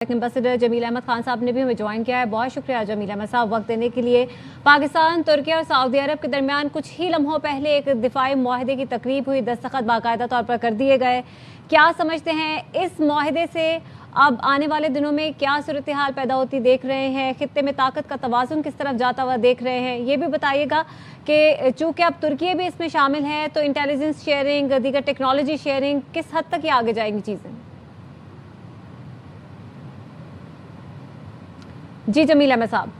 Ambassador Jameel Ahmad Khan साहब ने भी हमें ज्वाइन किया है। बहुत शुक्रिया जमील अहमद साहब वक्त देने के लिए। पाकिस्तान, तुर्की और सऊदी अरब के दरमियान कुछ ही लम्हों पहले एक दिफाई मुआहदे की तकरीब हुई, दस्तखत बाकायदा तौर पर कर दिए गए। क्या समझते हैं इस मुआहदे से अब आने वाले दिनों में क्या सूरत हाल पैदा होती देख रहे हैं? खित्ते में ताकत का तवाज़ुन किस तरफ जाता हुआ देख रहे हैं? ये भी बताइएगा कि चूँकि अब तुर्की भी इसमें शामिल है तो इंटेलिजेंस शेयरिंग, दीगर टेक्नोलॉजी शेयरिंग किस हद तक ये आगे जाएंगी चीज़ें? जी जमील अहमद साहब,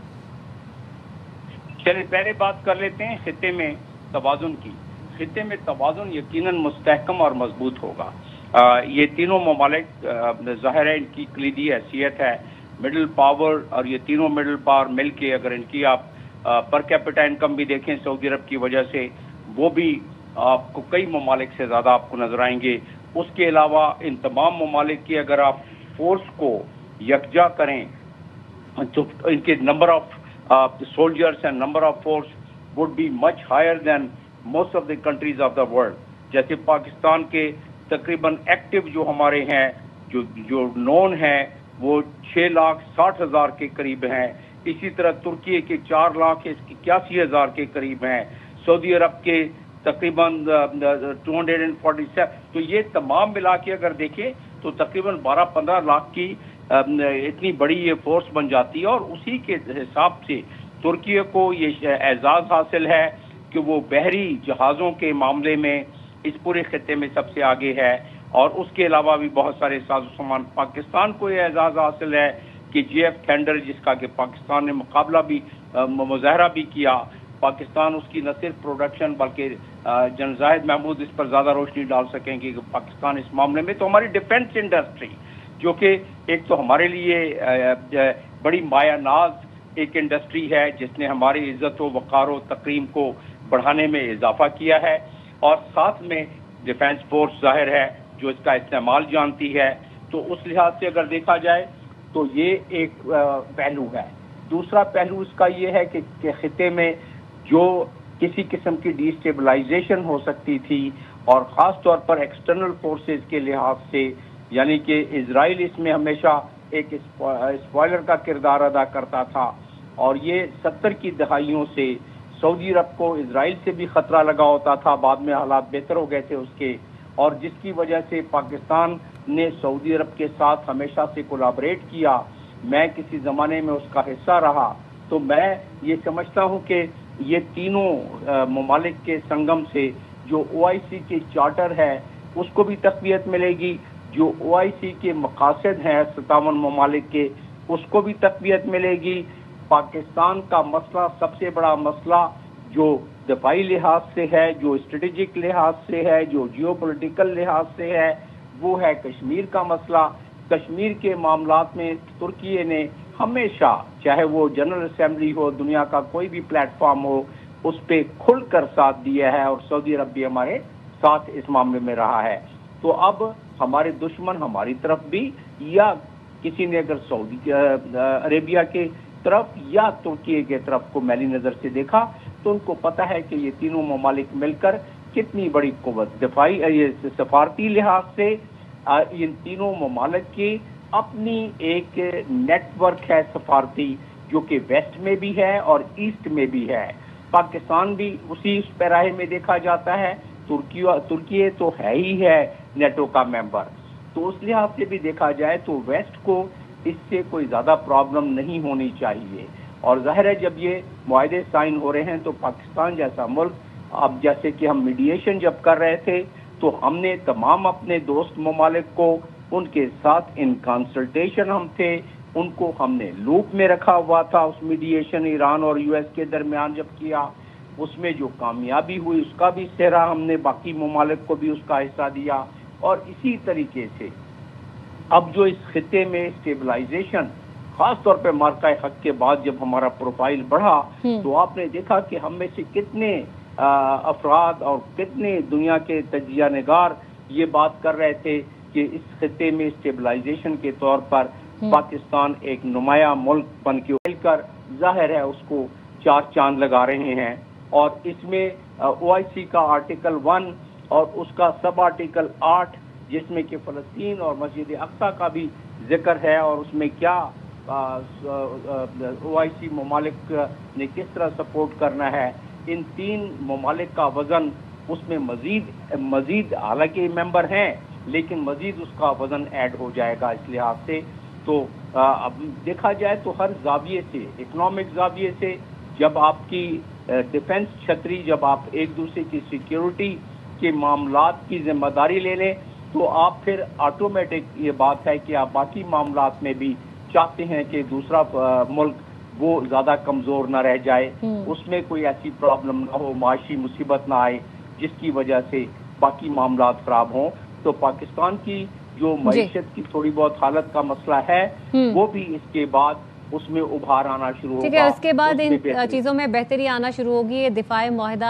चलिए पहले बात कर लेते हैं खित्ते में तवाज़ुन की। खित्ते में तवाज़ुन यकीनन मुस्तहकम और मजबूत होगा। ये तीनों ममालिक ज़ाहिर है इनकी कलीदी हैसियत है, मिडिल पावर, और ये तीनों मिडिल पावर मिल के अगर इनकी आप पर कैपिटा इनकम भी देखें सऊदी अरब की वजह से, वो भी आपको कई ममालिक से ज़्यादा आपको नजर आएंगे। उसके अलावा इन तमाम ममालिक की अगर आप फोर्स को यकजा करें तो इनके number of soldiers and number of force would be much higher than most of the countries of the world. जैसे पाकिस्तान के तकरीबन एक्टिव जो हमारे हैं, जो नॉन हैं, वो 6,60,000 के करीब हैं। इसी तरह तुर्की के 4,81,000 के करीब हैं। सऊदी अरब के तकरीबन 247। तो ये तमाम मिला के अगर देखें तो तकरीबन 12-15 लाख की इतनी बड़ी ये फोर्स बन जाती है। और उसी के हिसाब से तुर्की को ये एजाज़ हासिल है कि वो बहरी जहाज़ों के मामले में इस पूरे खत्ते में सबसे आगे है। और उसके अलावा भी बहुत सारे साजो सामान पाकिस्तान को ये एजाज़ हासिल है कि JF थंडर, जिसका कि पाकिस्तान ने मुकाबला भी मुजाहरा भी किया, पाकिस्तान उसकी न सिर्फ प्रोडक्शन बल्कि जनरल जाहिद महमूद इस पर ज़्यादा रोशनी डाल सकेंगे कि पाकिस्तान इस मामले में। तो हमारी डिफेंस इंडस्ट्री जो कि एक तो हमारे लिए बड़ी माया नाज एक इंडस्ट्री है, जिसने हमारी इज्जत व वक़ार व तकरीम को बढ़ाने में इजाफा किया है, और साथ में डिफेंस फोर्स ज़ाहिर है जो इसका इस्तेमाल जानती है। तो उस लिहाज से अगर देखा जाए तो ये एक पहलू है। दूसरा पहलू इसका ये है कि खित्ते में जो किसी किस्म की डिस्टेबलाइजेशन हो सकती थी, और ख़ास तौर पर एक्सटर्नल फोर्सेस के लिहाज से, यानी कि इजराइल इसमें हमेशा एक स्पॉइलर का किरदार अदा करता था। और ये 70 की दहाइयों से सऊदी अरब को इजराइल से भी खतरा लगा होता था, बाद में हालात बेहतर हो गए थे उसके, और जिसकी वजह से पाकिस्तान ने सऊदी अरब के साथ हमेशा से कोलैबोरेट किया। मैं किसी ज़माने में उसका हिस्सा रहा। तो मैं ये समझता हूँ कि ये तीनों ममालिक के संगम से जो OIC के चार्टर है उसको भी तक़वियत मिलेगी, जो OIC के मकासद हैं 57 ममालिक के उसको भी तक़वियत मिलेगी। पाकिस्तान का मसला, सबसे बड़ा मसला जो दफाई लिहाज से है, जो स्ट्रेटेजिक लिहाज से है, जो जियोपॉलिटिकल लिहाज से है, वो है कश्मीर का मसला। कश्मीर के मामलात में तुर्की ने हमेशा, चाहे वो जनरल असेंबली हो, दुनिया का कोई भी प्लेटफॉर्म हो, उस पर खुलकर साथ दिया है, और सऊदी अरब भी हमारे साथ इस मामले में रहा है। तो अब हमारे दुश्मन हमारी तरफ भी, या किसी ने अगर सऊदी अरेबिया के तरफ या तुर्की के तरफ को मैली नज़र से देखा, तो उनको पता है कि ये तीनों ममालिक मिलकर कितनी बड़ी कुव्वत दफाई, ये सफारती लिहाज से इन तीनों ममालिक की अपनी एक नेटवर्क है सफारती, जो कि वेस्ट में भी है और ईस्ट में भी है। पाकिस्तान भी उसी पैराहे में देखा जाता है। तुर्की तो है ही है नेटो का मेंबर। तो उस लिहाज से भी देखा जाए तो वेस्ट को इससे कोई ज़्यादा प्रॉब्लम नहीं होनी चाहिए। और ज़ाहिर है जब ये मुआहदे साइन हो रहे हैं तो पाकिस्तान जैसा मुल्क, अब जैसे कि हम मीडिएशन जब कर रहे थे तो हमने तमाम अपने दोस्त ममालिक को, उनके साथ इन कंसल्टेशन हम थे, उनको हमने लूप में रखा हुआ था। उस मीडिएशन ईरान और US के दरमियान जब किया, उसमें जो कामयाबी हुई उसका भी सेहरा हमने बाकी ममालिक को भी उसका हिस्सा दिया। और इसी तरीके से अब जो इस खित्ते में स्टेबलाइजेशन, खास तौर पे मार्का हक के बाद जब हमारा प्रोफाइल बढ़ा, तो आपने देखा कि हम में से कितने अफराद और कितने दुनिया के तजिया निगार ये बात कर रहे थे कि इस खित्ते में स्टेबलाइजेशन के तौर पर पाकिस्तान एक नुमाया मुल्क बन के मिलकर जाहिर है उसको 4 चांद लगा रहे हैं। और इसमें OIC का आर्टिकल 1 और उसका सब आर्टिकल 8 جس میں کہ فلسطین اور مسجد اقصی کا بھی ذکر ہے اور اس میں کیا OIC ممالک نے کس طرح سپورٹ کرنا ہے. ان 3 ممالک کا وزن اس میں مزید حالانکہ ممبر ہیں لیکن مزید اس کا وزن ایڈ ہو جائے گا اس لحاظ سے. تو اب دیکھا جائے تو ہر زاویے سے، اکنامک زاویے سے، جب آپ کی ڈیفنس چھتری، جب آپ ایک دوسرے کی سیکیورٹی کے معاملات کی ذمہ داری لے لیں تو آپ پھر آٹومیٹک یہ بات ہے کہ آپ باقی معاملات میں بھی چاہتے ہیں کہ دوسرا ملک وہ زیادہ کمزور نہ رہ جائے، اس میں کوئی ایسی پرابلم نہ ہو، معاشی مصیبت نہ آئے جس کی وجہ سے باقی معاملات خراب ہوں. تو پاکستان کی جو معیشت کی تھوڑی بہت حالت کا مسئلہ ہے وہ بھی اس کے بعد اس میں ابھار آنا شروع ہوگا. ٹھیک ہے، اس کے بعد ان چیزوں میں بہتری آنا شروع ہوگی. دفاع معاہدہ